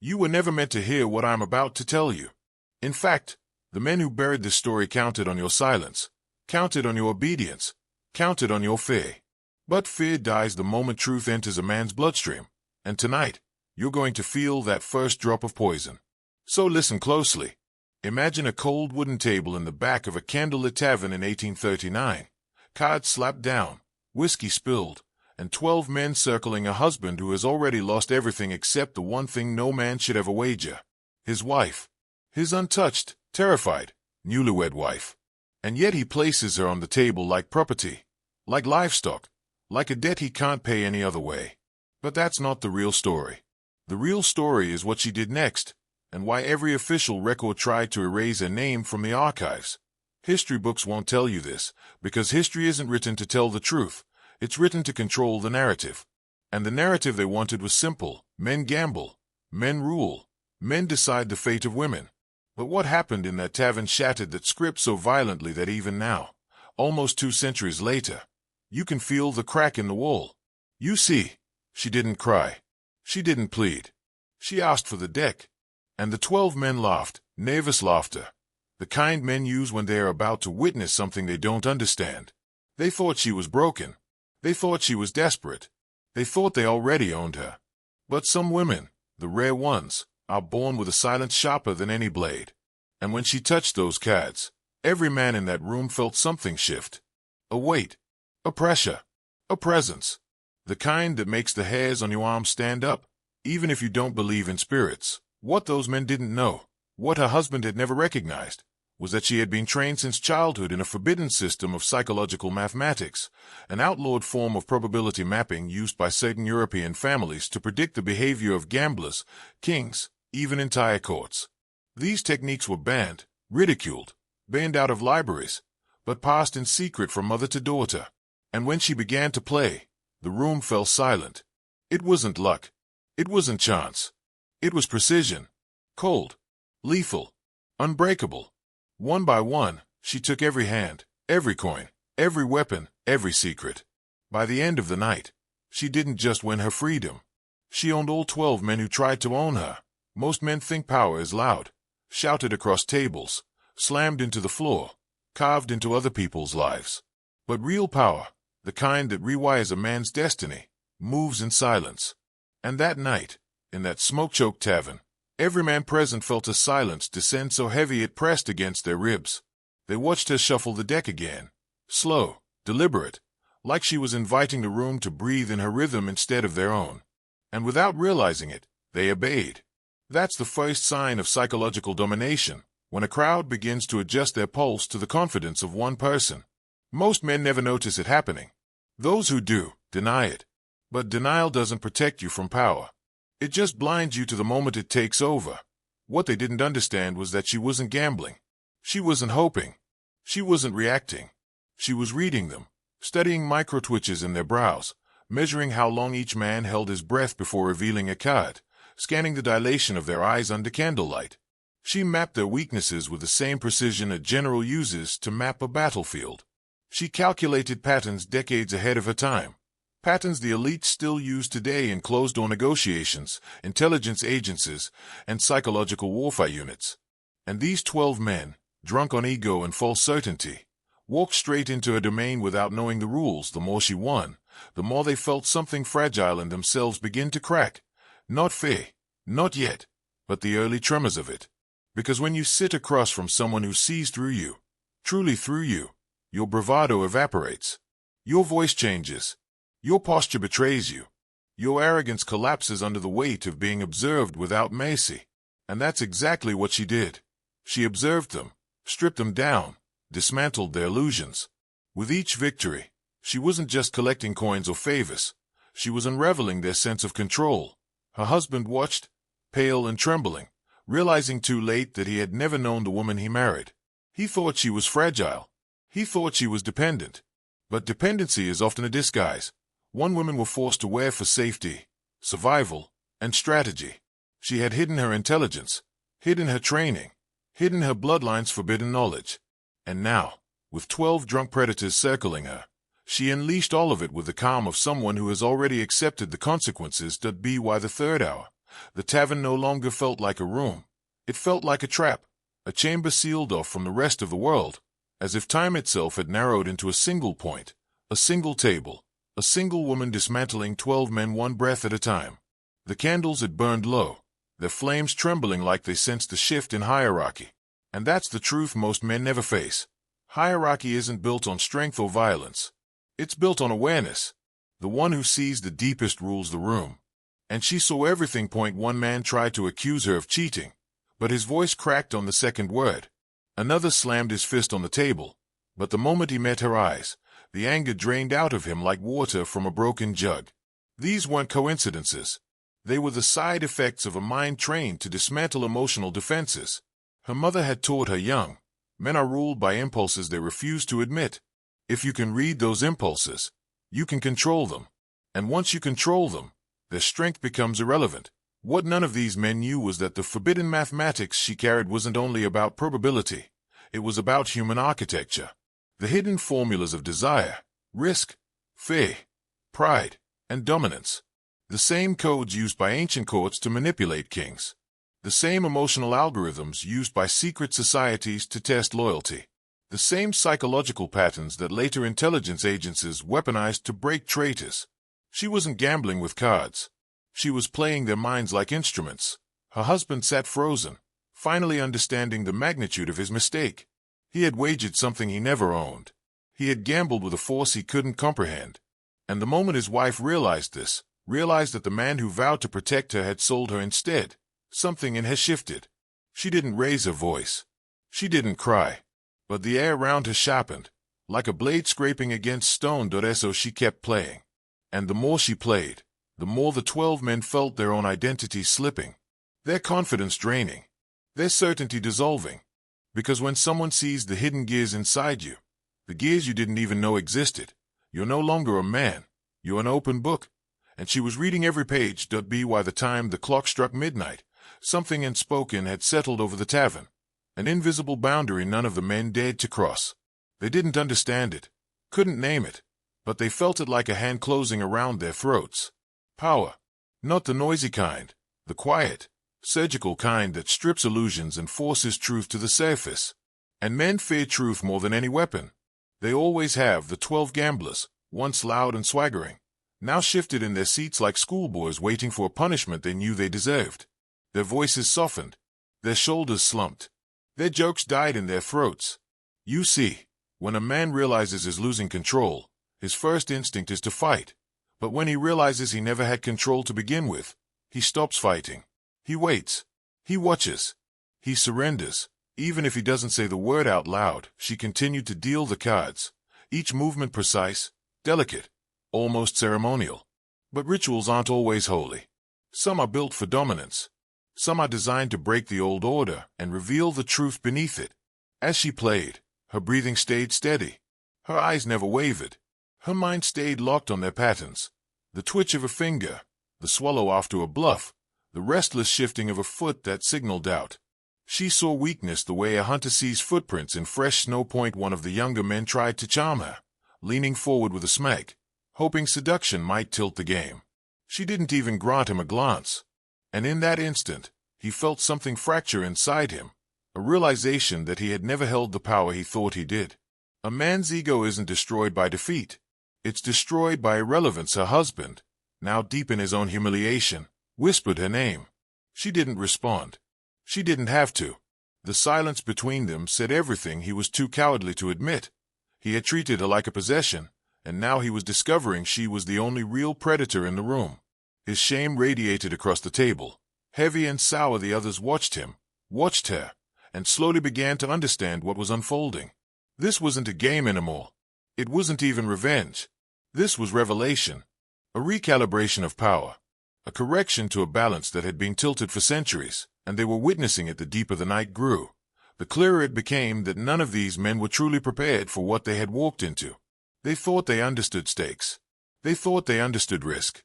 You were never meant to hear what I'm about to tell you. In fact, the men who buried this story counted on your silence, counted on your obedience, counted on your fear. But fear dies the moment truth enters a man's bloodstream, and tonight, you're going to feel that first drop of poison. So listen closely. Imagine a cold wooden table in the back of a candlelit tavern in 1839, cards slapped down, whiskey spilled, and 12 men circling a husband who has already lost everything except the one thing no man should ever wager: his wife. His untouched, terrified, newlywed wife. And yet he places her on the table like property, like livestock, like a debt he can't pay any other way. But that's not the real story. The real story is what she did next, and why every official record tried to erase her name from the archives. History books won't tell you this, because history isn't written to tell the truth. It's written to control the narrative. And the narrative they wanted was simple: men gamble, men rule, men decide the fate of women. But what happened in that tavern shattered that script so violently that even now, almost 2 centuries later, you can feel the crack in the wall. You see, she didn't cry. She didn't plead. She asked for the deck. And the 12 men laughed, nervous laughter, the kind men use when they are about to witness something they don't understand. They thought she was broken. They thought she was desperate. They thought they already owned her. But some women, the rare ones, are born with a silence sharper than any blade. And when she touched those cards, every man in that room felt something shift. A weight, a pressure, a presence. The kind that makes the hairs on your arm stand up, even if you don't believe in spirits. What those men didn't know, what her husband had never recognized, was that she had been trained since childhood in a forbidden system of psychological mathematics, an outlawed form of probability mapping used by certain European families to predict the behavior of gamblers, kings, even entire courts. These techniques were banned, ridiculed, banned out of libraries, but passed in secret from mother to daughter. And when she began to play, the room fell silent. It wasn't luck. It wasn't chance. It was precision. Cold. Lethal. Unbreakable. One by one, she took every hand, every coin, every weapon, every secret. By the end of the night, she didn't just win her freedom. She owned all 12 men who tried to own her. Most men think power is loud, shouted across tables, slammed into the floor, carved into other people's lives. But real power, the kind that rewires a man's destiny, moves in silence. And that night, in that smoke-choked tavern, every man present felt a silence descend so heavy it pressed against their ribs. They watched her shuffle the deck again, slow, deliberate, like she was inviting the room to breathe in her rhythm instead of their own. And without realizing it, they obeyed. That's the first sign of psychological domination, when a crowd begins to adjust their pulse to the confidence of one person. Most men never notice it happening. Those who do, deny it. But denial doesn't protect you from power. It just blinds you to the moment it takes over. What they didn't understand was that she wasn't gambling. She wasn't hoping. She wasn't reacting. She was reading them, studying micro-twitches in their brows, measuring how long each man held his breath before revealing a card, scanning the dilation of their eyes under candlelight. She mapped their weaknesses with the same precision a general uses to map a battlefield. She calculated patterns decades ahead of her time. Patterns the elites still use today in closed-door negotiations, intelligence agencies, and psychological warfare units. And these 12 men, drunk on ego and false certainty, walked straight into her domain without knowing the rules. The more she won, the more they felt something fragile in themselves begin to crack. Not fear, not yet, but the early tremors of it. Because when you sit across from someone who sees through you, truly through you, your bravado evaporates. Your voice changes. Your posture betrays you. Your arrogance collapses under the weight of being observed without mercy. And that's exactly what she did. She observed them, stripped them down, dismantled their illusions. With each victory, she wasn't just collecting coins or favors. She was unraveling their sense of control. Her husband watched, pale and trembling, realizing too late that he had never known the woman he married. He thought she was fragile. He thought she was dependent. But dependency is often a disguise. One woman were forced to wear for safety, survival, and strategy. She had hidden her intelligence, hidden her training, hidden her bloodline's forbidden knowledge. And now, with 12 drunk predators circling her, she unleashed all of it with the calm of someone who has already accepted the consequences. Be why the third hour, The tavern no longer felt like a room. It felt like a trap, a chamber sealed off from the rest of the world, as if time itself had narrowed into a single point, a single table, a single woman dismantling 12 men one breath at a time. The candles had burned low, their flames trembling like they sensed a shift in hierarchy. And that's the truth most men never face. Hierarchy isn't built on strength or violence. It's built on awareness. The one who sees the deepest rules the room. And she saw everything. One man tried to accuse her of cheating, but his voice cracked on the second word. Another slammed his fist on the table, but the moment he met her eyes, the anger drained out of him like water from a broken jug. These weren't coincidences. They were the side effects of a mind trained to dismantle emotional defenses. Her mother had taught her young, men are ruled by impulses they refuse to admit. If you can read those impulses, you can control them. And once you control them, their strength becomes irrelevant. What none of these men knew was that the forbidden mathematics she carried wasn't only about probability. It was about human architecture. The hidden formulas of desire, risk, fear, pride, and dominance. The same codes used by ancient courts to manipulate kings. The same emotional algorithms used by secret societies to test loyalty. The same psychological patterns that later intelligence agencies weaponized to break traitors. She wasn't gambling with cards. She was playing their minds like instruments. Her husband sat frozen, finally understanding the magnitude of his mistake. He had wagered something he never owned. He had gambled with a force he couldn't comprehend. And the moment his wife realized this, realized that the man who vowed to protect her had sold her instead, something in her shifted. She didn't raise her voice. She didn't cry. But the air around her sharpened, like a blade scraping against stone. So she kept playing. And the more she played, the more the 12 men felt their own identities slipping, their confidence draining, their certainty dissolving. Because when someone sees the hidden gears inside you, the gears you didn't even know existed, you're no longer a man, you're an open book. And she was reading every page. By the time the clock struck midnight, something unspoken had settled over the tavern, an invisible boundary none of the men dared to cross. They didn't understand it, couldn't name it, but they felt it like a hand closing around their throats. Power. Not the noisy kind, the quiet, surgical kind that strips illusions and forces truth to the surface. And men fear truth more than any weapon. They always have. The 12 gamblers, once loud and swaggering, now shifted in their seats like schoolboys waiting for a punishment they knew they deserved. Their voices softened, their shoulders slumped, their jokes died in their throats. You see, when a man realizes he's losing control, his first instinct is to fight. But when he realizes he never had control to begin with, he stops fighting. He waits. He watches. He surrenders. Even if he doesn't say the word out loud, she continued to deal the cards, each movement precise, delicate, almost ceremonial. But rituals aren't always holy. Some are built for dominance. Some are designed to break the old order and reveal the truth beneath it. As she played, her breathing stayed steady. Her eyes never wavered. Her mind stayed locked on their patterns. The twitch of a finger, the swallow after a bluff, the restless shifting of a foot that signaled doubt. She saw weakness the way a hunter sees footprints in fresh snow. One of the younger men tried to charm her, leaning forward with a smirk, hoping seduction might tilt the game. She didn't even grant him a glance. And in that instant, he felt something fracture inside him, a realization that he had never held the power he thought he did. A man's ego isn't destroyed by defeat. It's destroyed by irrelevance. Her husband, now deep in his own humiliation, whispered her name. She didn't respond. She didn't have to. The silence between them said everything he was too cowardly to admit. He had treated her like a possession, and now he was discovering she was the only real predator in the room. His shame radiated across the table. Heavy and sour, the others watched him, watched her, and slowly began to understand what was unfolding. This wasn't a game anymore. It wasn't even revenge. This was revelation. A recalibration of power. A correction to a balance that had been tilted for centuries, and they were witnessing it. The deeper the night grew, the clearer it became that none of these men were truly prepared for what they had walked into. They thought they understood stakes. They thought they understood risk.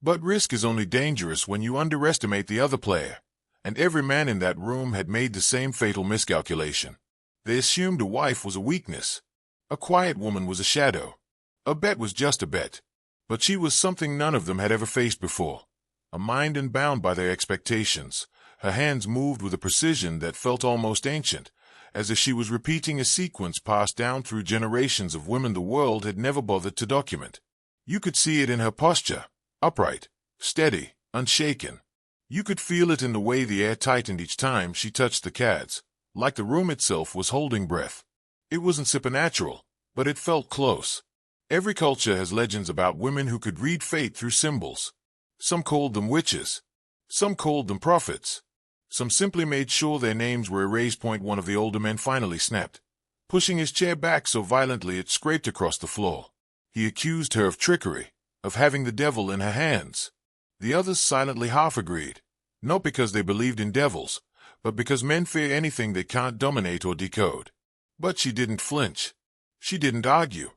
But risk is only dangerous when you underestimate the other player, and every man in that room had made the same fatal miscalculation. They assumed a wife was a weakness. A quiet woman was a shadow. A bet was just a bet. But she was something none of them had ever faced before. a mind unbound by their expectations. Her hands moved with a precision that felt almost ancient, as if she was repeating a sequence passed down through generations of women the world had never bothered to document. You could see it in her posture, upright, steady, unshaken. You could feel it in the way the air tightened each time she touched the cads, like the room itself was holding breath. It wasn't supernatural, but it felt close. Every culture has legends about women who could read fate through symbols. Some called them witches. Some called them prophets. Some simply made sure their names were erased. One of the older men finally snapped, pushing his chair back so violently it scraped across the floor. He accused her of trickery, of having the devil in her hands. The others silently half-agreed, not because they believed in devils, but because men fear anything they can't dominate or decode. But she didn't flinch. She didn't argue.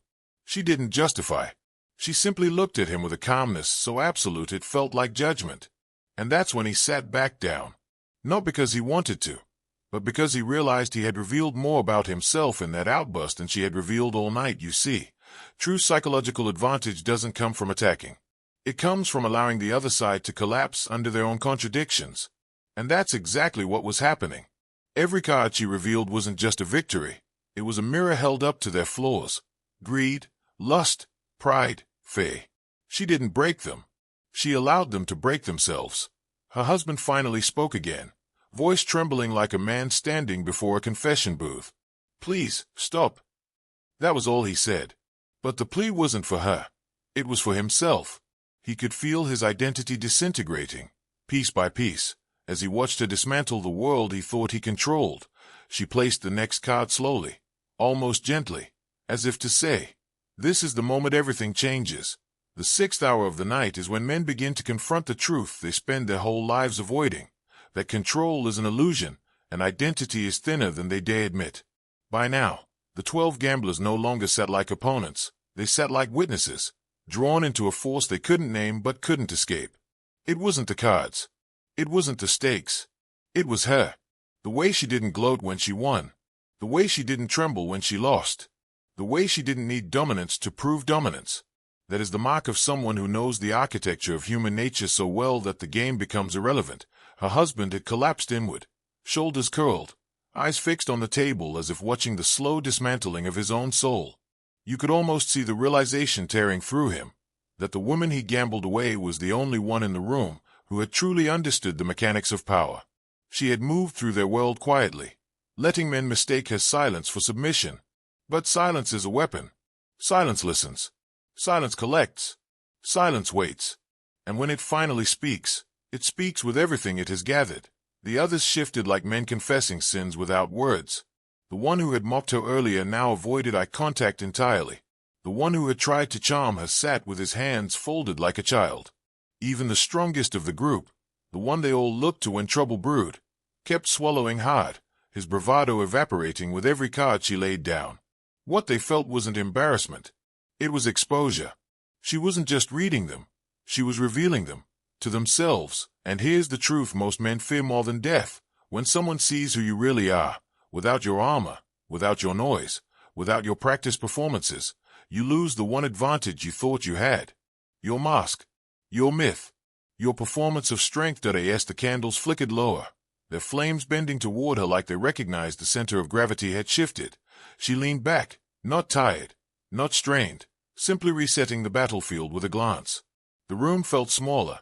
She didn't justify. She simply looked at him with a calmness so absolute it felt like judgment. And that's when he sat back down. Not because he wanted to, but because he realized he had revealed more about himself in that outburst than she had revealed all night. You see, true psychological advantage doesn't come from attacking. It comes from allowing the other side to collapse under their own contradictions. And that's exactly what was happening. Every card she revealed wasn't just a victory. It was a mirror held up to their flaws. Greed, lust, pride, fear. She didn't break them. She allowed them to break themselves. Her husband finally spoke again, voice trembling like a man standing before a confession booth. "Please, stop." That was all he said. But the plea wasn't for her. It was for himself. He could feel his identity disintegrating, piece by piece, as he watched her dismantle the world he thought he controlled. She placed the next card slowly, almost gently, as if to say, "This is the moment everything changes." The 6th hour of the night is when men begin to confront the truth they spend their whole lives avoiding, that control is an illusion, and identity is thinner than they dare admit. By now, the 12 gamblers no longer sat like opponents. They sat like witnesses, drawn into a force they couldn't name but couldn't escape. It wasn't the cards. It wasn't the stakes. It was her. The way she didn't gloat when she won. The way she didn't tremble when she lost. The way she didn't need dominance to prove dominance. That is the mark of someone who knows the architecture of human nature so well that the game becomes irrelevant. Her husband had collapsed inward, shoulders curled, eyes fixed on the table as if watching the slow dismantling of his own soul. You could almost see the realization tearing through him, that the woman he gambled away was the only one in the room who had truly understood the mechanics of power. She had moved through their world quietly, letting men mistake her silence for submission. But silence is a weapon. Silence listens. Silence collects. Silence waits. And when it finally speaks, it speaks with everything it has gathered. The others shifted like men confessing sins without words. The one who had mocked her earlier now avoided eye contact entirely. The one who had tried to charm her sat with his hands folded like a child. Even the strongest of the group, the one they all looked to when trouble brewed, kept swallowing hard, his bravado evaporating with every card she laid down. What they felt wasn't embarrassment. It was exposure. She wasn't just reading them. She was revealing them to themselves. And here's the truth most men fear more than death. When someone sees who you really are, without your armor, without your noise, without your practice performances, you lose the one advantage you thought you had. Your mask. Your myth. Your performance of strength. As the candles flickered lower, their flames bending toward her like they recognized the center of gravity had shifted, she leaned back, not tired, not strained, simply resetting the battlefield with a glance. The room felt smaller,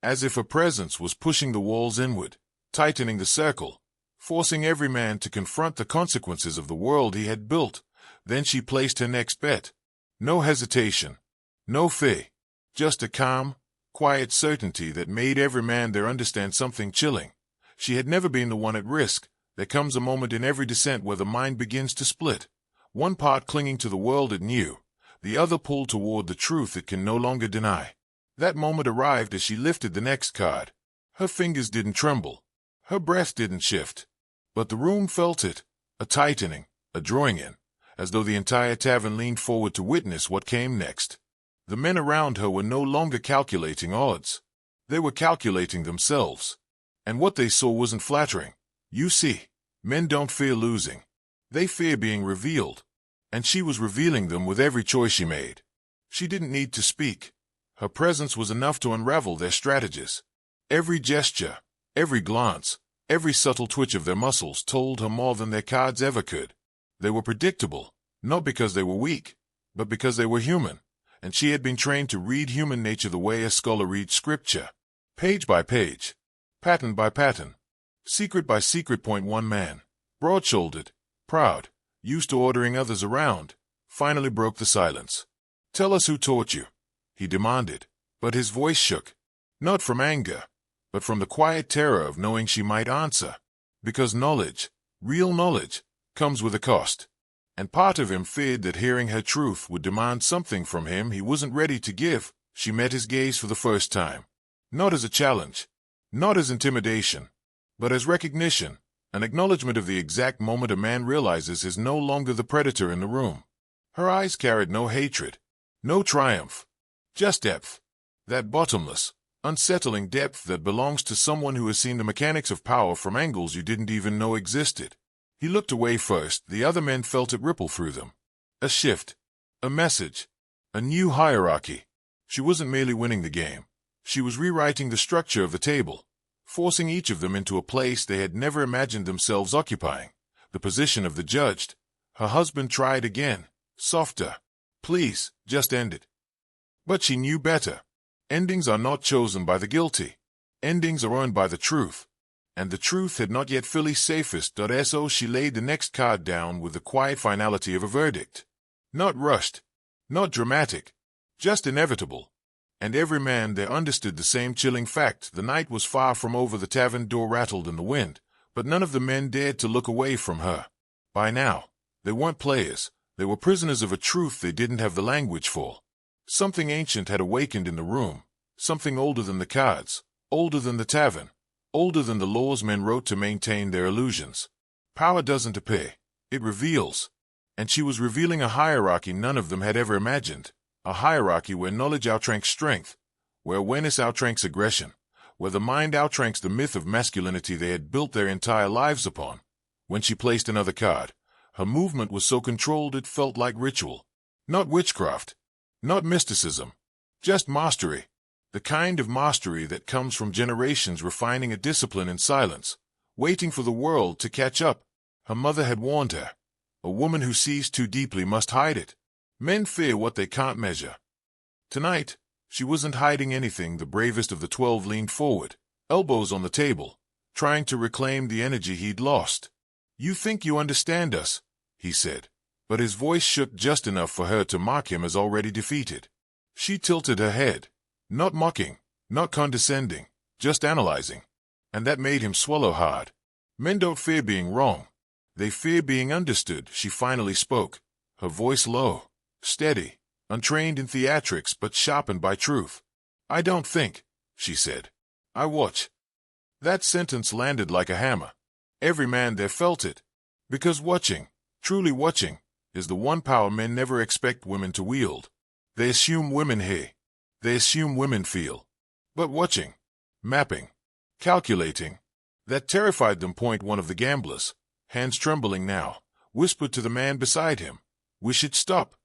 as if a presence was pushing the walls inward, tightening the circle, forcing every man to confront the consequences of the world he had built. Then she placed her next bet. No hesitation, no fear, just a calm, quiet certainty that made every man there understand something chilling. She had never been the one at risk. There comes a moment in every descent where the mind begins to split. One part clinging to the world it knew, the other pulled toward the truth it can no longer deny. That moment arrived as she lifted the next card. Her fingers didn't tremble. Her breath didn't shift. But the room felt it, a tightening, a drawing in, as though the entire tavern leaned forward to witness what came next. The men around her were no longer calculating odds. They were calculating themselves. And what they saw wasn't flattering. You see, men don't fear losing. They fear being revealed. And she was revealing them with every choice she made. She didn't need to speak. Her presence was enough to unravel their strategies. Every gesture, every glance, every subtle twitch of their muscles told her more than their cards ever could. They were predictable, not because they were weak, but because they were human, and she had been trained to read human nature the way a scholar reads scripture, page by page, pattern by pattern, secret by secret. One man, broad-shouldered, proud, used to ordering others around, finally broke the silence. "Tell us who taught you," he demanded, but his voice shook, not from anger, but from the quiet terror of knowing she might answer, because knowledge, real knowledge, comes with a cost. And part of him feared that hearing her truth would demand something from him he wasn't ready to give. She met his gaze for the first time, not as a challenge, not as intimidation, but as recognition, an acknowledgement of the exact moment a man realizes he's no longer the predator in the room. Her eyes carried no hatred, no triumph, just depth, that bottomless, unsettling depth that belongs to someone who has seen the mechanics of power from angles you didn't even know existed. He looked away first. The other men felt it ripple through them. A shift, a message, a new hierarchy. She wasn't merely winning the game. She was rewriting the structure of the table, forcing each of them into a place they had never imagined themselves occupying, the position of the judged. Her husband tried again, softer. "Please, just end it." But she knew better. Endings are not chosen by the guilty. Endings are earned by the truth. And the truth had not yet fully surfaced. So she laid the next card down with the quiet finality of a verdict. Not rushed, not dramatic, just inevitable. And every man there understood the same chilling fact. The night was far from over. The tavern door rattled in the wind, but none of the men dared to look away from her. By now, they weren't players. They were prisoners of a truth they didn't have the language for. Something ancient had awakened in the room, something older than the cards, older than the tavern, older than the laws men wrote to maintain their illusions. Power doesn't appear, it reveals. And she was revealing a hierarchy none of them had ever imagined, a hierarchy where knowledge outranks strength, where awareness outranks aggression, where the mind outranks the myth of masculinity they had built their entire lives upon. When she placed another card, her movement was so controlled it felt like ritual. Not witchcraft, not mysticism, just mastery. The kind of mastery that comes from generations refining a discipline in silence, waiting for the world to catch up. Her mother had warned her. A woman who sees too deeply must hide it. Men fear what they can't measure. Tonight, she wasn't hiding anything. The bravest of the 12 leaned forward, elbows on the table, trying to reclaim the energy he'd lost. "You think you understand us," he said, but his voice shook just enough for her to mark him as already defeated. She tilted her head, not mocking, not condescending, just analyzing. And that made him swallow hard. Men don't fear being wrong. They fear being understood. She finally spoke, her voice low, steady, untrained in theatrics but sharpened by truth. "I don't think," she said. "I watch." That sentence landed like a hammer. Every man there felt it. Because watching, truly watching, is the one power men never expect women to wield. They assume women hear. They assume women feel. But watching, mapping, calculating, that terrified them. One of the gamblers, hands trembling now, whispered to the man beside him, "We should stop."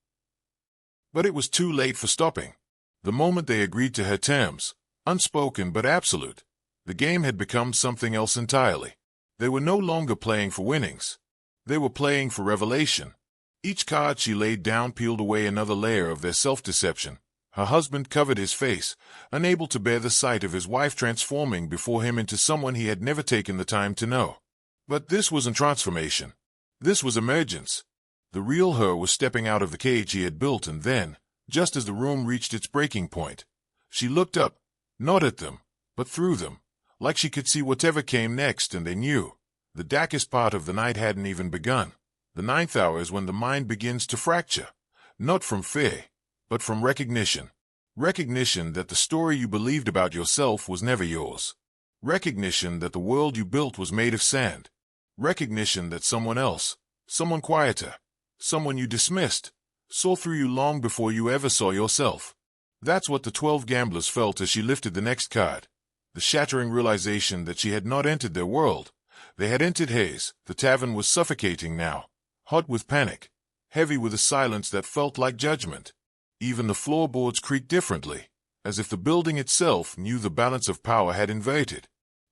But it was too late for stopping. The moment they agreed to her terms, unspoken but absolute, the game had become something else entirely. They were no longer playing for winnings. They were playing for revelation. Each card she laid down peeled away another layer of their self-deception. Her husband covered his face, unable to bear the sight of his wife transforming before him into someone he had never taken the time to know. But this wasn't transformation. This was emergence. The real her was stepping out of the cage he had built, and then, just as the room reached its breaking point, she looked up, not at them, but through them, like she could see whatever came next. And they knew. The darkest part of the night hadn't even begun. The 9th hour is when the mind begins to fracture, not from fear, but from recognition. Recognition that the story you believed about yourself was never yours. Recognition that the world you built was made of sand. Recognition that someone else, someone quieter, someone you dismissed, saw through you long before you ever saw yourself. That's what the 12 gamblers felt as she lifted the next card. The shattering realization that she had not entered their world. They had entered his. The tavern was suffocating now, hot with panic, heavy with a silence that felt like judgment. Even the floorboards creaked differently, as if the building itself knew the balance of power had inverted.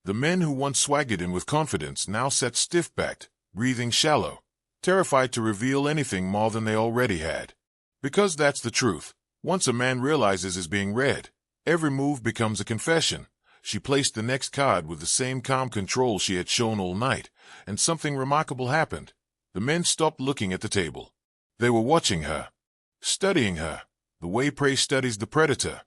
The men who once swaggered in with confidence now sat stiff-backed, breathing shallow, terrified to reveal anything more than they already had. Because that's the truth. Once a man realizes is being read, every move becomes a confession. She placed the next card with the same calm control she had shown all night, and something remarkable happened. The men stopped looking at the table. They were watching her, studying her, the way prey studies the predator,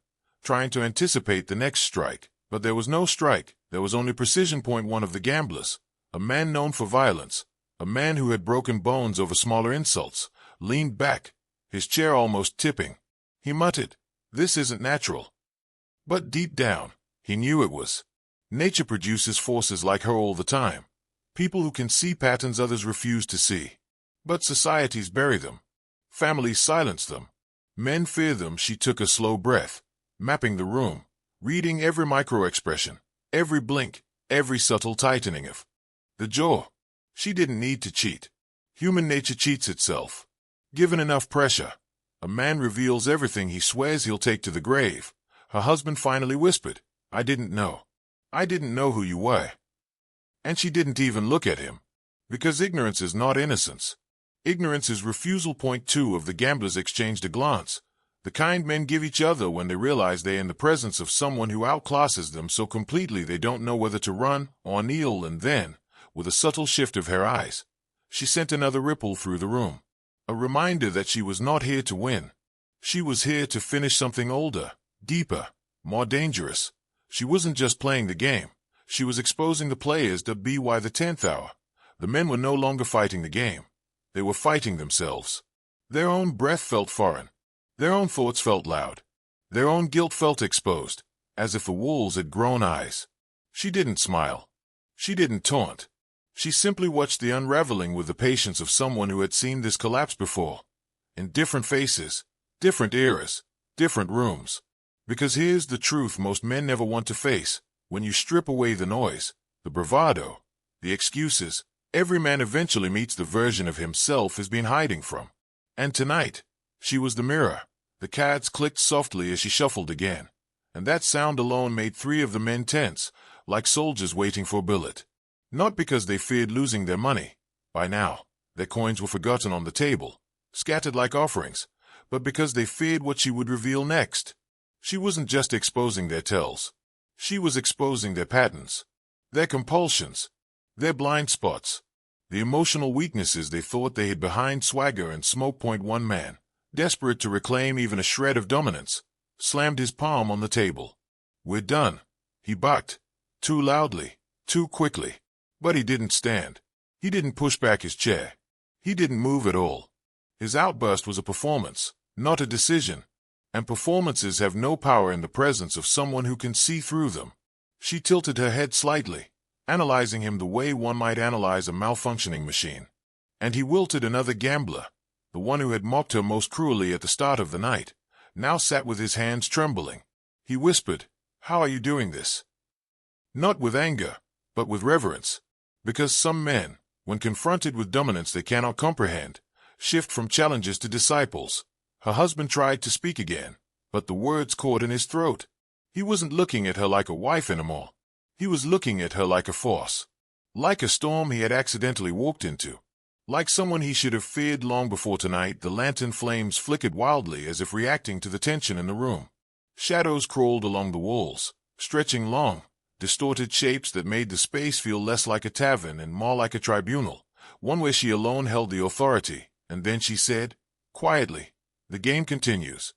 trying to anticipate the next strike. But there was no strike, there was only precision. Point one of the gamblers, a man known for violence, a man who had broken bones over smaller insults, leaned back, his chair almost tipping. He muttered, "This isn't natural." But deep down, he knew it was. Nature produces forces like her all the time. People who can see patterns others refuse to see. But societies bury them. Families silence them. Men fear them. She took a slow breath, mapping the room, reading every micro-expression, every blink, every subtle tightening of the jaw. She didn't need to cheat. Human nature cheats itself. Given enough pressure, a man reveals everything he swears he'll take to the grave. Her husband finally whispered, "I didn't know. I didn't know who you were." And she didn't even look at him. Because ignorance is not innocence. Ignorance is refusal. Point two of the gamblers exchanged a glance, the kind men give each other when they realize they're in the presence of someone who outclasses them so completely they don't know whether to run or kneel. And then, with a subtle shift of her eyes, she sent another ripple through the room. A reminder that she was not here to win. She was here to finish something older, deeper, more dangerous. She wasn't just playing the game. She was exposing the players to be why the 10th hour. The men were no longer fighting the game. They were fighting themselves. Their own breath felt foreign. Their own thoughts felt loud. Their own guilt felt exposed, as if the wolves had grown eyes. She didn't smile. She didn't taunt. She simply watched the unraveling with the patience of someone who had seen this collapse before. In different faces, different eras, different rooms. Because here's the truth most men never want to face. When you strip away the noise, the bravado, the excuses, every man eventually meets the version of himself he's been hiding from. And tonight, she was the mirror. The cards clicked softly as she shuffled again. And that sound alone made three of the men tense, like soldiers waiting for a bullet. Not because they feared losing their money. By now, their coins were forgotten on the table, scattered like offerings, but because they feared what she would reveal next. She wasn't just exposing their tells. She was exposing their patterns, their compulsions, their blind spots, the emotional weaknesses they thought they hid behind swagger and smoke. Point one man, desperate to reclaim even a shred of dominance, slammed his palm on the table. "We're done," he barked, too loudly, too quickly. But he didn't stand. He didn't push back his chair. He didn't move at all. His outburst was a performance, not a decision. And performances have no power in the presence of someone who can see through them. She tilted her head slightly, analyzing him the way one might analyze a malfunctioning machine. And he wilted. Another gambler, the one who had mocked her most cruelly at the start of the night, now sat with his hands trembling. He whispered, "How are you doing this?" Not with anger, but with reverence. Because some men, when confronted with dominance they cannot comprehend, shift from challenges to disciples. Her husband tried to speak again, but the words caught in his throat. He wasn't looking at her like a wife anymore. He was looking at her like a force. Like a storm he had accidentally walked into. Like someone he should have feared long before. Tonight the lantern flames flickered wildly as if reacting to the tension in the room. Shadows crawled along the walls, stretching long, distorted shapes that made the space feel less like a tavern and more like a tribunal, one where she alone held the authority. And then she said, quietly, "The game continues."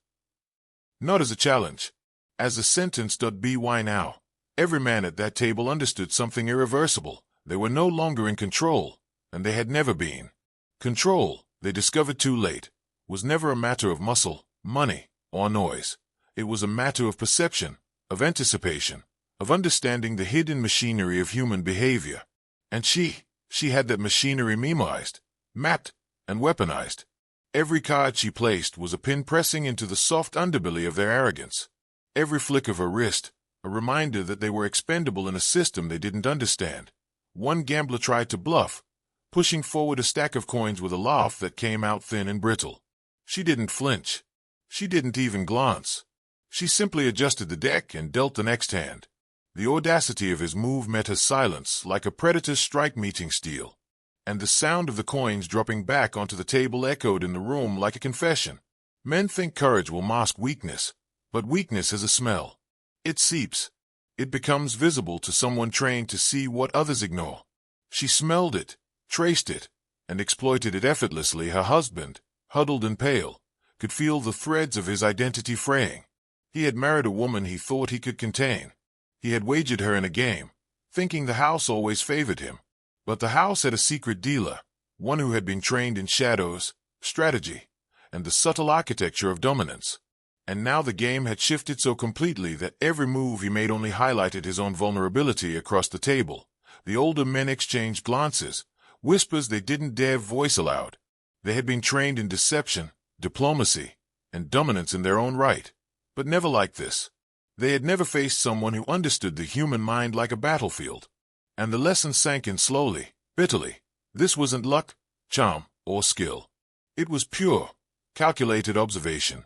Not as a challenge, as a sentence. By now, every man at that table understood something irreversible. They were no longer in control, and they had never been. Control, they discovered too late, was never a matter of muscle, money, or noise. It was a matter of perception, of anticipation, of understanding the hidden machinery of human behavior. And she had that machinery memoized, mapped, and weaponized. Every card she placed was a pin pressing into the soft underbelly of their arrogance. Every flick of her wrist, a reminder that they were expendable in a system they didn't understand. One gambler tried to bluff, pushing forward a stack of coins with a laugh that came out thin and brittle. She didn't flinch. She didn't even glance. She simply adjusted the deck and dealt the next hand. The audacity of his move met her silence like a predator's strike meeting steel, and the sound of the coins dropping back onto the table echoed in the room like a confession. Men think courage will mask weakness, but weakness has a smell. It seeps. It becomes visible to someone trained to see what others ignore. She smelled it, traced it, and exploited it effortlessly. Her husband, huddled and pale, could feel the threads of his identity fraying. He had married a woman he thought he could contain. He had wagered her in a game, thinking the house always favored him. But the house had a secret dealer, one who had been trained in shadows, strategy, and the subtle architecture of dominance. And now the game had shifted so completely that every move he made only highlighted his own vulnerability. Across the table, the older men exchanged glances, whispers they didn't dare voice aloud. They had been trained in deception, diplomacy, and dominance in their own right, but never like this. They had never faced someone who understood the human mind like a battlefield. And the lesson sank in slowly, bitterly. This wasn't luck, charm, or skill. It was pure, calculated observation.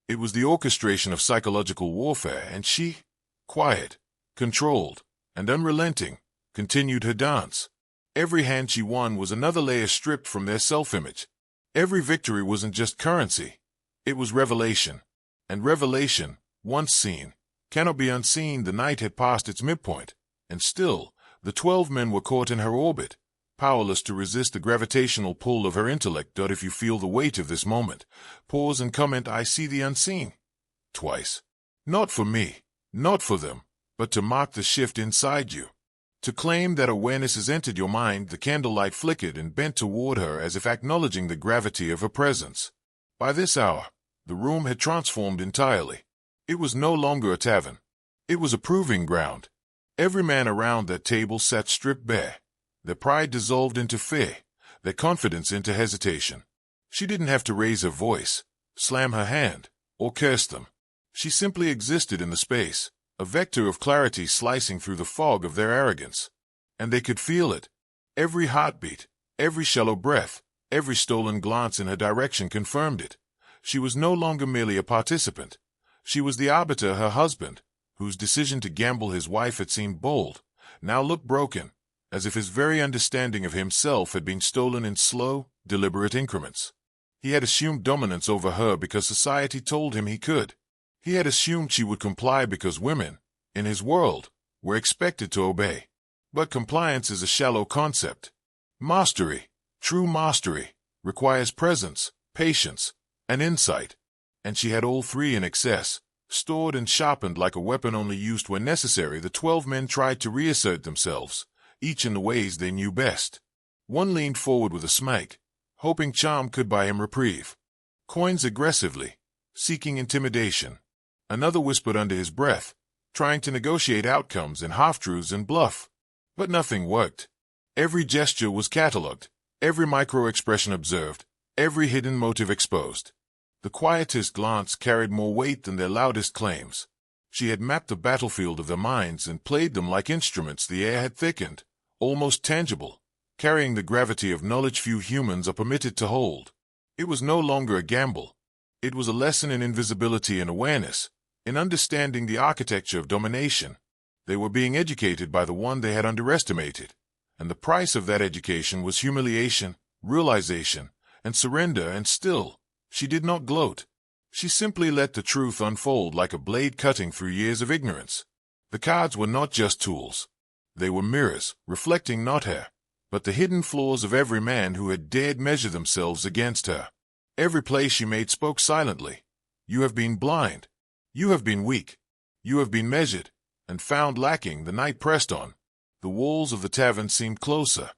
It was the orchestration of psychological warfare, and she, quiet, controlled, and unrelenting, continued her dance. Every hand she won was another layer stripped from their self-image. Every victory wasn't just currency. It was revelation. And revelation, once seen, cannot be unseen. The night had passed its midpoint, and still, the 12 men were caught in her orbit, powerless to resist the gravitational pull of her intellect. If you feel the weight of this moment, pause and comment, "I see the unseen." Twice. Not for me, not for them, but to mark the shift inside you. To claim that awareness has entered your mind. The candlelight flickered and bent toward her as if acknowledging the gravity of her presence. By this hour, the room had transformed entirely. It was no longer a tavern. It was a proving ground. Every man around that table sat stripped bare. Their pride dissolved into fear, their confidence into hesitation. She didn't have to raise her voice, slam her hand, or curse them. She simply existed in the space, a vector of clarity slicing through the fog of their arrogance. And they could feel it. Every heartbeat, every shallow breath, every stolen glance in her direction confirmed it. She was no longer merely a participant. She was the arbiter. Her husband, whose decision to gamble his wife had seemed bold, now looked broken, as if his very understanding of himself had been stolen in slow, deliberate increments. He had assumed dominance over her because society told him he could. He had assumed she would comply because women, in his world, were expected to obey. But compliance is a shallow concept. Mastery, true mastery, requires presence, patience, and insight. And she had all three in excess, stored and sharpened like a weapon only used when necessary. The 12 men tried to reassert themselves, each in the ways they knew best. One leaned forward with a smile, hoping charm could buy him reprieve. Coins aggressively, seeking intimidation. Another whispered under his breath, trying to negotiate outcomes in half-truths and bluff. But nothing worked. Every gesture was catalogued, every micro-expression observed, every hidden motive exposed. The quietest glance carried more weight than their loudest claims. She had mapped the battlefield of their minds and played them like instruments. The air had thickened, almost tangible, carrying the gravity of knowledge few humans are permitted to hold. It was no longer a gamble. It was a lesson in invisibility and awareness, in understanding the architecture of domination. They were being educated by the one they had underestimated, and the price of that education was humiliation, realization, and surrender. And still, she did not gloat. She simply let the truth unfold like a blade cutting through years of ignorance. The cards were not just tools. They were mirrors, reflecting not her, but the hidden flaws of every man who had dared measure themselves against her. Every play she made spoke silently. You have been blind. You have been weak. You have been measured, and found lacking. The night pressed on. The walls of the tavern seemed closer,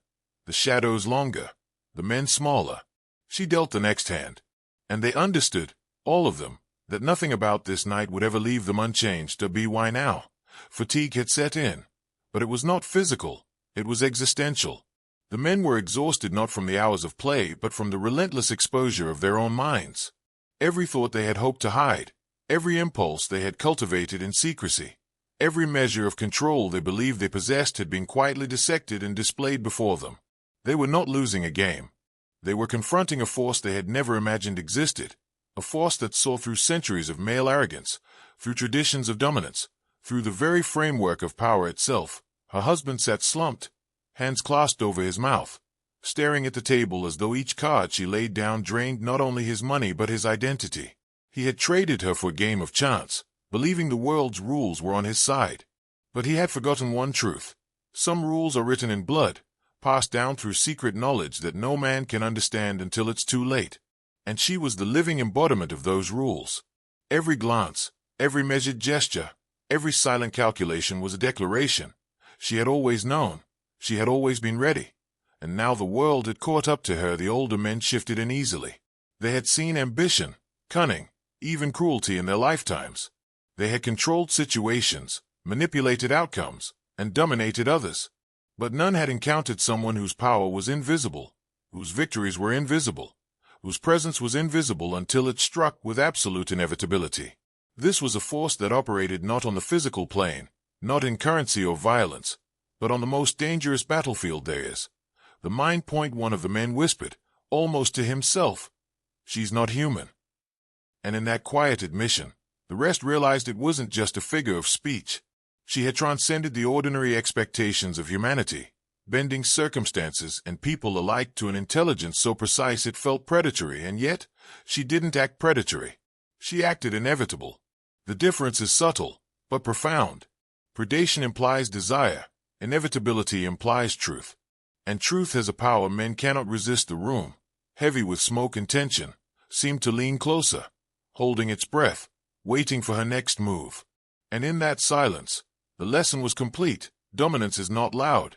the shadows longer, the men smaller. She dealt the next hand, and they understood, all of them, that nothing about this night would ever leave them unchanged. Why now? Fatigue had set in, but it was not physical, it was existential. The men were exhausted not from the hours of play but from the relentless exposure of their own minds. Every thought they had hoped to hide, every impulse they had cultivated in secrecy, every measure of control they believed they possessed had been quietly dissected and displayed before them. They were not losing a game. They were confronting a force they had never imagined existed, a force that saw through centuries of male arrogance, through traditions of dominance, through the very framework of power itself. Her husband sat slumped, hands clasped over his mouth, staring at the table as though each card she laid down drained not only his money but his identity. He had traded her for a game of chance, believing the world's rules were on his side. But he had forgotten one truth. Some rules are written in blood, passed down through secret knowledge that no man can understand until it's too late. And she was the living embodiment of those rules. Every glance, every measured gesture, every silent calculation was a declaration. She had always known. She had always been ready. And now the world had caught up to her. The older men shifted in easily. They had seen ambition, cunning, even cruelty in their lifetimes. They had controlled situations, manipulated outcomes, and dominated others. But none had encountered someone whose power was invisible, whose victories were invisible, whose presence was invisible until it struck with absolute inevitability. This was a force that operated not on the physical plane, not in currency or violence, but on the most dangerous battlefield there is. The mind point one of the men whispered, almost to himself, "She's not human." And in that quiet admission, the rest realized it wasn't just a figure of speech. She had transcended the ordinary expectations of humanity, bending circumstances and people alike to an intelligence so precise it felt predatory, and yet, she didn't act predatory. She acted inevitable. The difference is subtle, but profound. Predation implies desire, inevitability implies truth. And truth has a power men cannot resist. The room, heavy with smoke and tension, seemed to lean closer, holding its breath, waiting for her next move. And in that silence, the lesson was complete. Dominance is not loud.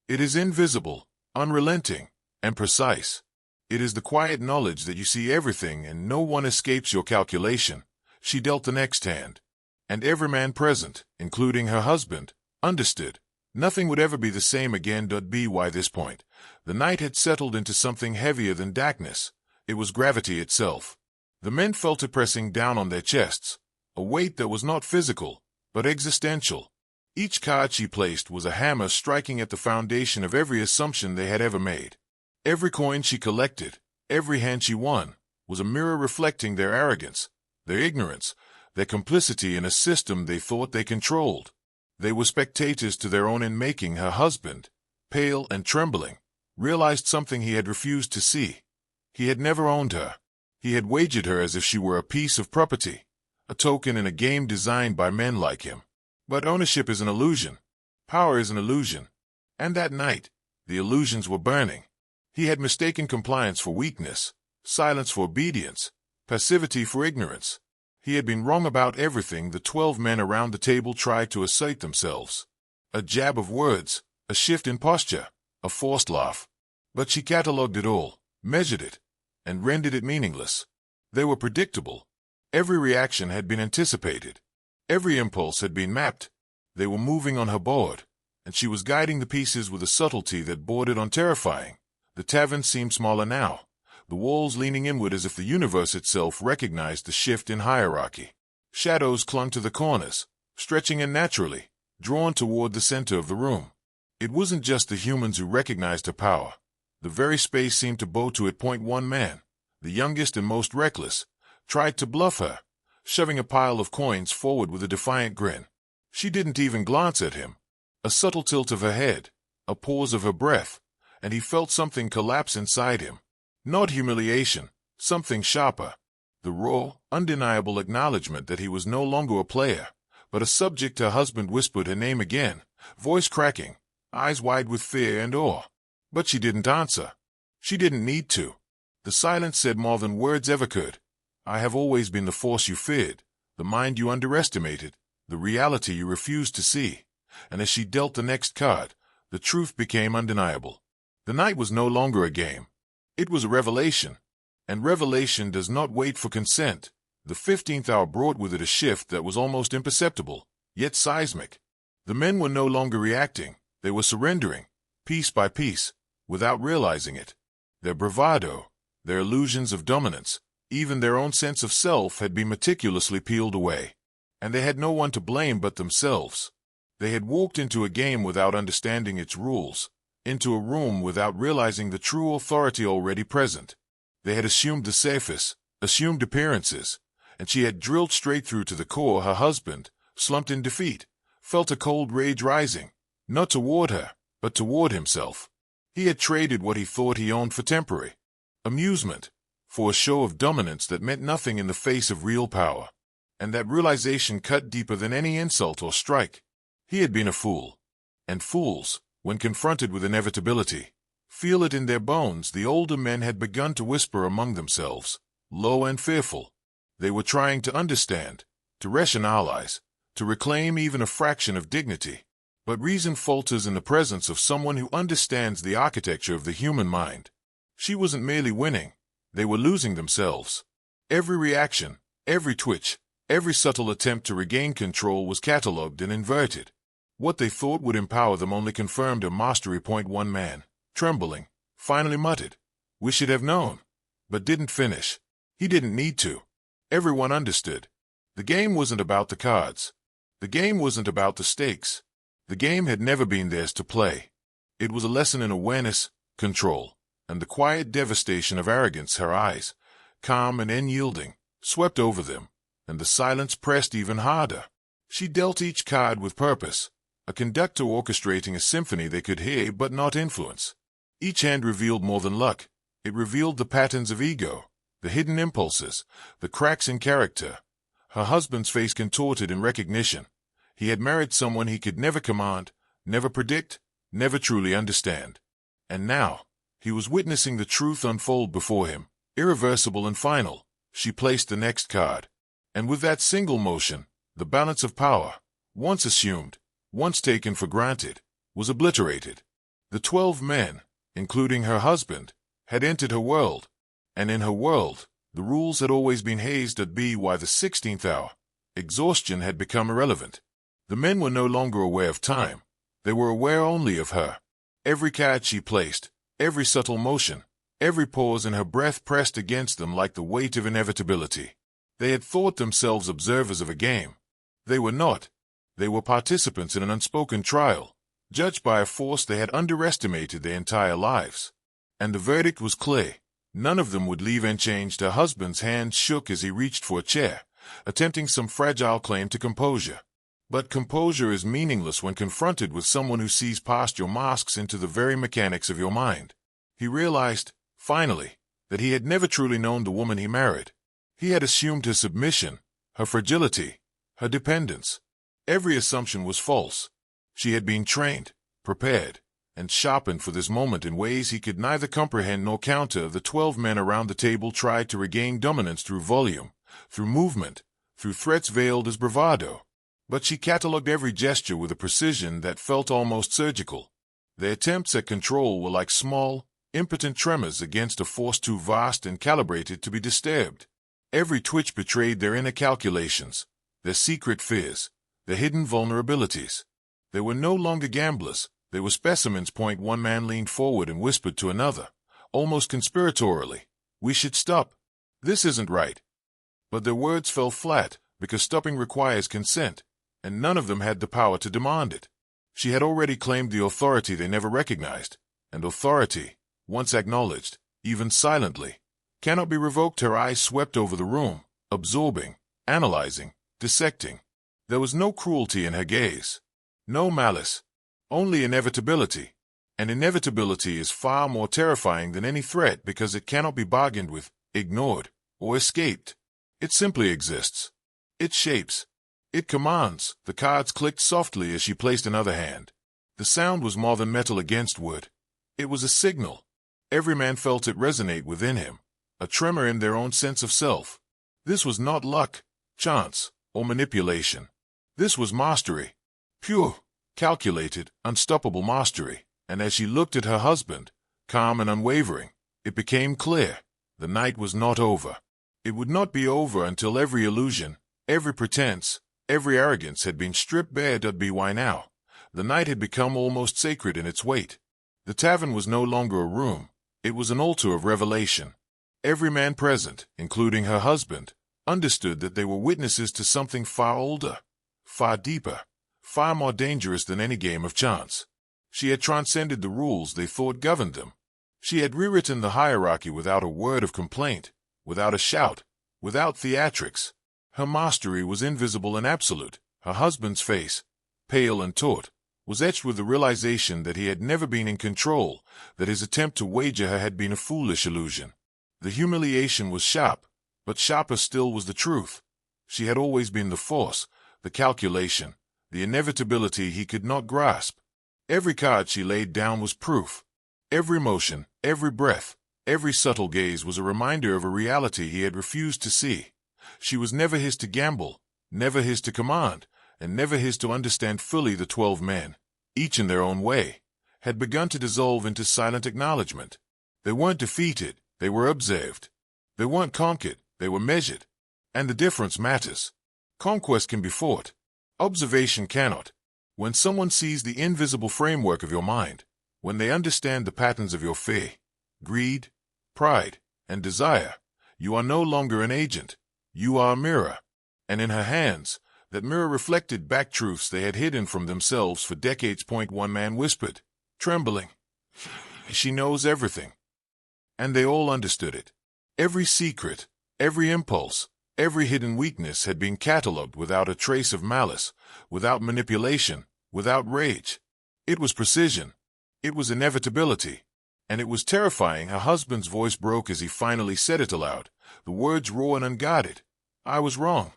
It is invisible, unrelenting, and precise. It is the quiet knowledge that you see everything and no one escapes your calculation. She dealt the next hand. And every man present, including her husband, understood. Nothing would ever be the same again. By this point, the night had settled into something heavier than darkness. It was gravity itself. The men felt it pressing down on their chests, a weight that was not physical, but existential. Each card she placed was a hammer striking at the foundation of every assumption they had ever made. Every coin she collected, every hand she won, was a mirror reflecting their arrogance, their ignorance, their complicity in a system they thought they controlled. They were spectators to their own in-making. Her husband, pale and trembling, realized something he had refused to see. He had never owned her. He had wagered her as if she were a piece of property, a token in a game designed by men like him. But ownership is an illusion. Power is an illusion. And that night, the illusions were burning. He had mistaken compliance for weakness, silence for obedience, passivity for ignorance. He had been wrong about everything. The 12 men around the table tried to assert themselves. A jab of words, a shift in posture, a forced laugh. But she catalogued it all, measured it, and rendered it meaningless. They were predictable. Every reaction had been anticipated. Every impulse had been mapped. They were moving on her board, and she was guiding the pieces with a subtlety that bordered on terrifying. The tavern seemed smaller now, the walls leaning inward as if the universe itself recognized the shift in hierarchy. Shadows clung to the corners, stretching unnaturally, drawn toward the center of the room. It wasn't just the humans who recognized her power. The very space seemed to bow to it. One man, the youngest and most reckless, tried to bluff her, shoving a pile of coins forward with a defiant grin. She didn't even glance at him. A subtle tilt of her head, a pause of her breath, and he felt something collapse inside him. Not humiliation, something sharper. The raw, undeniable acknowledgement that he was no longer a player, but a subject. Her husband whispered her name again, voice cracking, eyes wide with fear and awe. But she didn't answer. She didn't need to. The silence said more than words ever could. I have always been the force you feared, the mind you underestimated, the reality you refused to see. And as she dealt the next card, the truth became undeniable. The night was no longer a game. It was a revelation. And revelation does not wait for consent. The 15th hour brought with it a shift that was almost imperceptible, yet seismic. The men were no longer reacting. They were surrendering, piece by piece, without realizing it. Their bravado, their illusions of dominance, even their own sense of self had been meticulously peeled away. And they had no one to blame but themselves. They had walked into a game without understanding its rules, into a room without realizing the true authority already present. They had assumed the surface, assumed appearances, and she had drilled straight through to the core. Her husband, slumped in defeat, felt a cold rage rising, not toward her, but toward himself. He had traded what he thought he owned for temporary amusement, for a show of dominance that meant nothing in the face of real power. And that realization cut deeper than any insult or strike. He had been a fool. And fools, when confronted with inevitability, feel it in their bones. The older men had begun to whisper among themselves, low and fearful. They were trying to understand, to rationalize, to reclaim even a fraction of dignity. But reason falters in the presence of someone who understands the architecture of the human mind. She wasn't merely winning, they were losing themselves. Every reaction, every twitch, every subtle attempt to regain control was catalogued and inverted. What they thought would empower them only confirmed her mastery. One man, trembling, finally muttered, "We should have known," but didn't finish. He didn't need to. Everyone understood. The game wasn't about the cards. The game wasn't about the stakes. The game had never been theirs to play. It was a lesson in awareness, control, and the quiet devastation of arrogance. Her eyes, calm and unyielding, swept over them, and the silence pressed even harder. She dealt each card with purpose, a conductor orchestrating a symphony they could hear but not influence. Each hand revealed more than luck. It revealed the patterns of ego, the hidden impulses, the cracks in character. Her husband's face contorted in recognition. He had married someone he could never command, never predict, never truly understand. And now, he was witnessing the truth unfold before him, irreversible and final. She placed the next card. And with that single motion, the balance of power, once assumed, once taken for granted, was obliterated. The 12 men, including her husband, had entered her world, and in her world, the rules had always been hazed at by the 16th hour. Exhaustion had become irrelevant. The men were no longer aware of time. They were aware only of her. Every card she placed, every subtle motion, every pause in her breath pressed against them like the weight of inevitability. They had thought themselves observers of a game. They were not. They were participants in an unspoken trial, judged by a force they had underestimated their entire lives. And the verdict was clear. None of them would leave unchanged. Her husband's hand shook as he reached for a chair, attempting some fragile claim to composure. But composure is meaningless when confronted with someone who sees past your masks into the very mechanics of your mind. He realized, finally, that he had never truly known the woman he married. He had assumed her submission, her fragility, her dependence. Every assumption was false. She had been trained, prepared, and sharpened for this moment in ways he could neither comprehend nor counter. The 12 men around the table tried to regain dominance through volume, through movement, through threats veiled as bravado. But she catalogued every gesture with a precision that felt almost surgical. Their attempts at control were like small, impotent tremors against a force too vast and calibrated to be disturbed. Every twitch betrayed their inner calculations, their secret fears, their hidden vulnerabilities. They were no longer gamblers, they were specimens. One man leaned forward and whispered to another, almost conspiratorially, "We should stop. This isn't right." But their words fell flat, because stopping requires consent, and none of them had the power to demand it. She had already claimed the authority they never recognized, and authority, once acknowledged, even silently, cannot be revoked. Her eyes swept over the room, absorbing, analyzing, dissecting. There was no cruelty in her gaze, no malice, only inevitability. And inevitability is far more terrifying than any threat because it cannot be bargained with, ignored, or escaped. It simply exists. It shapes. It commands. The cards clicked softly as she placed another hand. The sound was more than metal against wood. It was a signal. Every man felt it resonate within him, a tremor in their own sense of self. This was not luck, chance, or manipulation. This was mastery. Pure, calculated, unstoppable mastery. And as she looked at her husband, calm and unwavering, it became clear. The night was not over. It would not be over until every illusion, every pretense, every arrogance had been stripped bare. By now, the night had become almost sacred in its weight. The tavern was no longer a room. It was an altar of revelation. Every man present, including her husband, understood that they were witnesses to something far older, far deeper, far more dangerous than any game of chance. She had transcended the rules they thought governed them. She had rewritten the hierarchy without a word of complaint, without a shout, without theatrics. Her mastery was invisible and absolute. Her husband's face, pale and taut, was etched with the realization that he had never been in control, that his attempt to wager her had been a foolish illusion. The humiliation was sharp, but sharper still was the truth. She had always been the force, the calculation, the inevitability he could not grasp. Every card she laid down was proof. Every motion, every breath, every subtle gaze was a reminder of a reality he had refused to see. She was never his to gamble, never his to command, and never his to understand fully. The 12 men, each in their own way, had begun to dissolve into silent acknowledgement. They weren't defeated, they were observed. They weren't conquered, they were measured. And the difference matters. Conquest can be fought. Observation cannot. When someone sees the invisible framework of your mind, when they understand the patterns of your fear, greed, pride, and desire, you are no longer an agent. You are a mirror. And in her hands, that mirror reflected back truths they had hidden from themselves for decades. One man whispered, trembling, "She knows everything." And they all understood it. Every secret, every impulse, every hidden weakness had been catalogued without a trace of malice, without manipulation, without rage. It was precision. It was inevitability. And it was terrifying. Her husband's voice broke as he finally said it aloud, the words raw and unguarded. "I was wrong.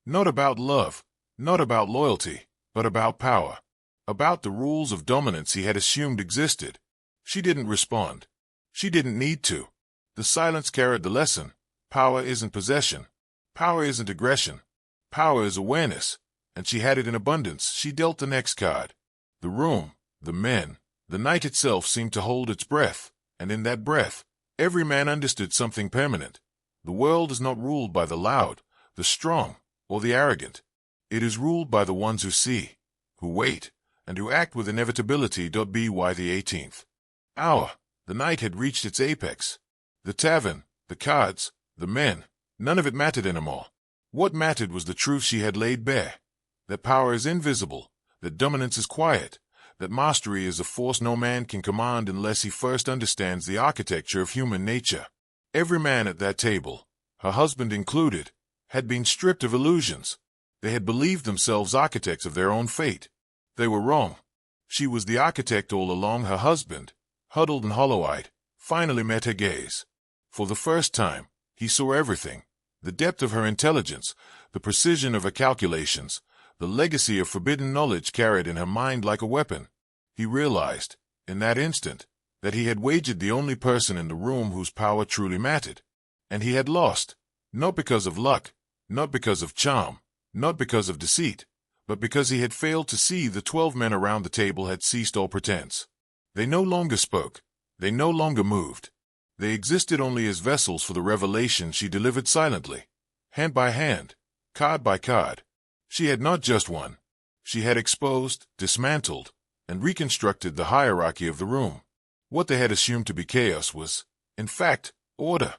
Not about love, not about loyalty, but about power. About the rules of dominance he had assumed existed." She didn't respond. She didn't need to. The silence carried the lesson. Power isn't possession. Power isn't aggression. Power is awareness. And she had it in abundance. She dealt the next card. The room, the men, the night itself seemed to hold its breath, and in that breath, every man understood something permanent. The world is not ruled by the loud, the strong, or the arrogant. It is ruled by the ones who see, who wait, and who act with inevitability. By the 18th hour, the night had reached its apex. The tavern, the cards, the men, none of it mattered anymore. What mattered was the truth she had laid bare. That power is invisible, that dominance is quiet, that mastery is a force no man can command unless he first understands the architecture of human nature. Every man at that table, her husband included, had been stripped of illusions. They had believed themselves architects of their own fate. They were wrong. She was the architect all along. Her husband, huddled and hollow-eyed, finally met her gaze. For the first time, he saw everything. The depth of her intelligence, the precision of her calculations, the legacy of forbidden knowledge carried in her mind like a weapon. He realized, in that instant, that he had wagered the only person in the room whose power truly mattered. And he had lost, not because of luck, not because of charm, not because of deceit, but because he had failed to see. The 12 men around the table had ceased all pretense. They no longer spoke. They no longer moved. They existed only as vessels for the revelation she delivered silently, hand by hand, card by card. She had not just won. She had exposed, dismantled, and reconstructed the hierarchy of the room. What they had assumed to be chaos was, in fact, order.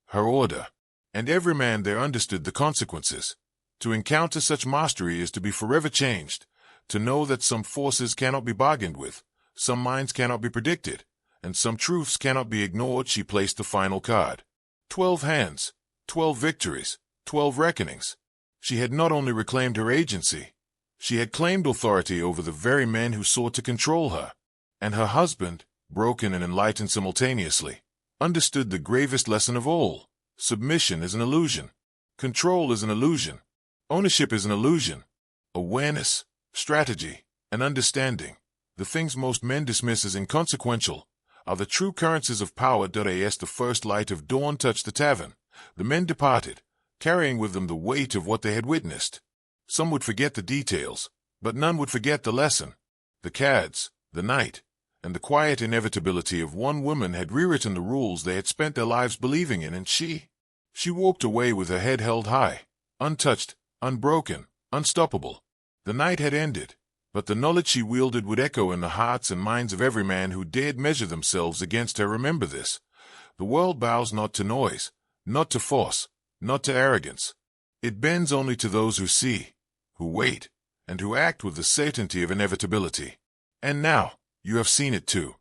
Her order. And every man there understood the consequences. To encounter such mastery is to be forever changed, to know that some forces cannot be bargained with, some minds cannot be predicted, and some truths cannot be ignored. She placed the final card. 12 hands, 12 victories, 12 reckonings. She had not only reclaimed her agency, she had claimed authority over the very men who sought to control her. And her husband, broken and enlightened simultaneously, understood the gravest lesson of all. Submission is an illusion. Control is an illusion. Ownership is an illusion. Awareness, strategy, and understanding, the things most men dismiss as inconsequential, are the true currencies of power. As the first light of dawn touched the tavern, the men departed, carrying with them the weight of what they had witnessed. Some would forget the details, but none would forget the lesson. The cards, the night, and the quiet inevitability of one woman had rewritten the rules they had spent their lives believing in, and she walked away with her head held high, untouched, unbroken, unstoppable. The night had ended, but the knowledge she wielded would echo in the hearts and minds of every man who dared measure themselves against her. Remember this. The world bows not to noise, not to force, not to arrogance. It bends only to those who see, who wait, and who act with the certainty of inevitability. And now, you have seen it too.